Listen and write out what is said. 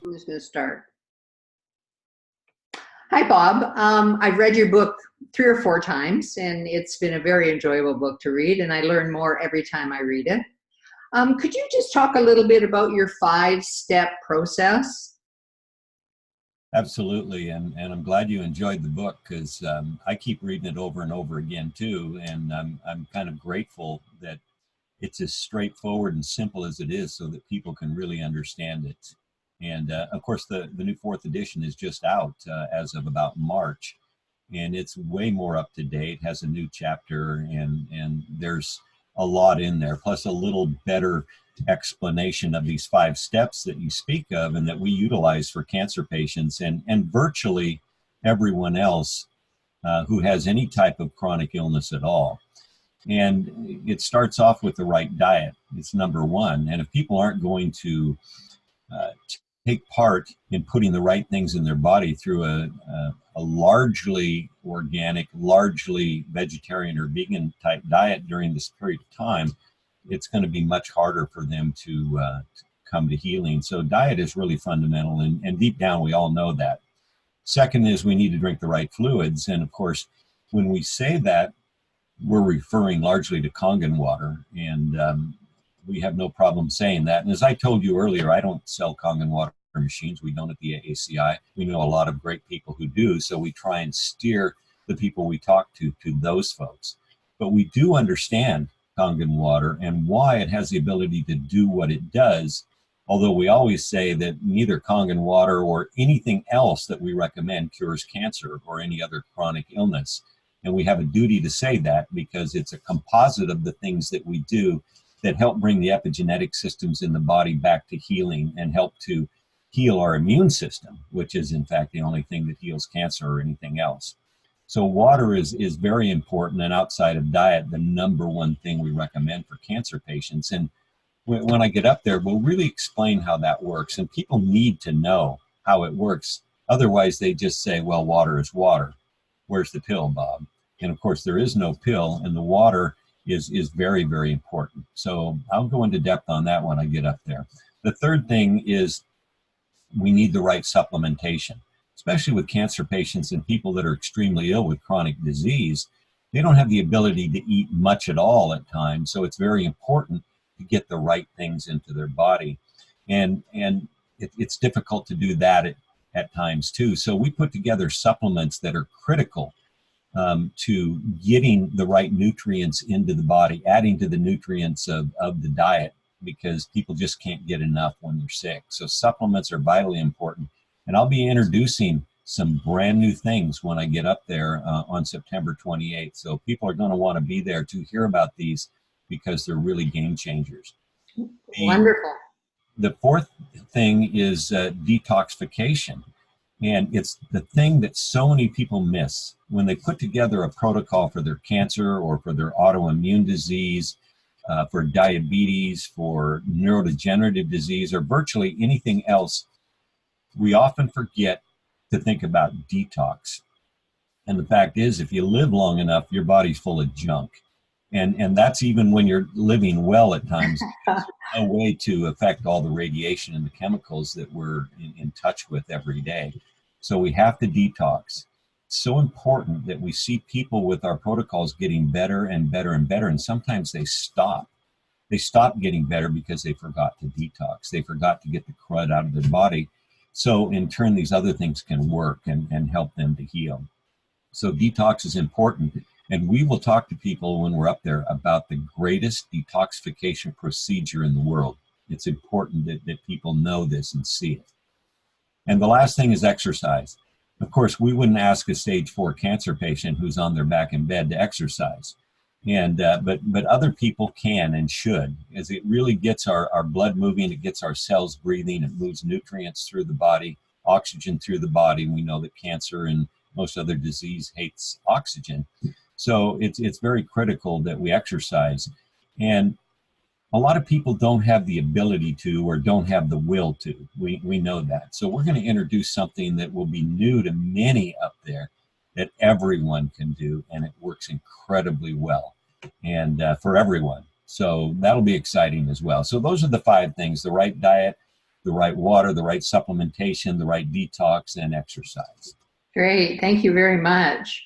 I'm just going to start. Hi, Bob. I've read your book 3 or 4 times, and it's been a very enjoyable book to read, and I learn more every time I read it. Could you just talk a little bit about your 5-step process? Absolutely, and I'm glad you enjoyed the book, because I keep reading it over and over again too, and I'm kind of grateful that it's as straightforward and simple as it is, so that people can really understand it. And of course, the new 4th edition is just out as of about March, and it's way more up to date. Has a new chapter, and there's a lot in there, plus a little better explanation of these 5 steps that you speak of and that we utilize for cancer patients and virtually everyone else who has any type of chronic illness at all. And it starts off with the right diet. It's number 1. And if people aren't going to take part in putting the right things in their body through a largely organic, largely vegetarian or vegan type diet during this period of time, it's going to be much harder for them to come to healing. So diet is really fundamental, and deep down we all know that. Second is we need to drink the right fluids. And of course, when we say that, we're referring largely to Kangen water, and we have no problem saying that. And as I told you earlier, I don't sell Kangen water machines. We don't at the AACI. We know a lot of great people who do, so we try and steer the people we talk to those folks. But we do understand Kangen water and why it has the ability to do what it does, although we always say that neither Kangen water or anything else that we recommend cures cancer or any other chronic illness. And we have a duty to say that because it's a composite of the things that we do that help bring the epigenetic systems in the body back to healing and help to heal our immune system, which is in fact the only thing that heals cancer or anything else. So water is very important, and outside of diet, the number 1 thing we recommend for cancer patients. And when I get up there, we'll really explain how that works, and people need to know how it works. Otherwise, they just say, well, water is water. Where's the pill, Bob? And of course, there is no pill, and the water is very, very important. So I'll go into depth on that when I get up there. The third thing is we need the right supplementation, especially with cancer patients and people that are extremely ill with chronic disease. They don't have the ability to eat much at all at times, so it's very important to get the right things into their body. And it's difficult to do that at times too. So we put together supplements that are critical to getting the right nutrients into the body, adding to the nutrients of the diet, because people just can't get enough when they're sick. So supplements are vitally important. And I'll be introducing some brand new things when I get up there on September 28th. So people are going to want to be there to hear about these because they're really game changers. Wonderful. The 4th thing is detoxification. And it's the thing that so many people miss when they put together a protocol for their cancer or for their autoimmune disease, for diabetes, for neurodegenerative disease, or virtually anything else. We often forget to think about detox. And the fact is, if you live long enough, your body's full of junk. And that's even when you're living well at times. There's no way to affect all the radiation and the chemicals that we're in touch with every day. So we have to detox. It's so important that we see people with our protocols getting better and better and better. And sometimes they stop. They stop getting better because they forgot to detox. They forgot to get the crud out of their body. So in turn, these other things can work and help them to heal. So detox is important. And we will talk to people when we're up there about the greatest detoxification procedure in the world. It's important that people know this and see it. And the last thing is exercise. Of course, we wouldn't ask a stage 4 cancer patient who's on their back in bed to exercise. And but other people can and should, as it really gets our blood moving, it gets our cells breathing, it moves nutrients through the body, oxygen through the body. We know that cancer and most other disease hates oxygen. So it's very critical that we exercise. And a lot of people don't have the ability to or don't have the will to. We know that. So we're going to introduce something that will be new to many up there that everyone can do, and it works incredibly well and for everyone. So that'll be exciting as well. So those are the 5 things: the right diet, the right water, the right supplementation, the right detox, and exercise. Great. Thank you very much.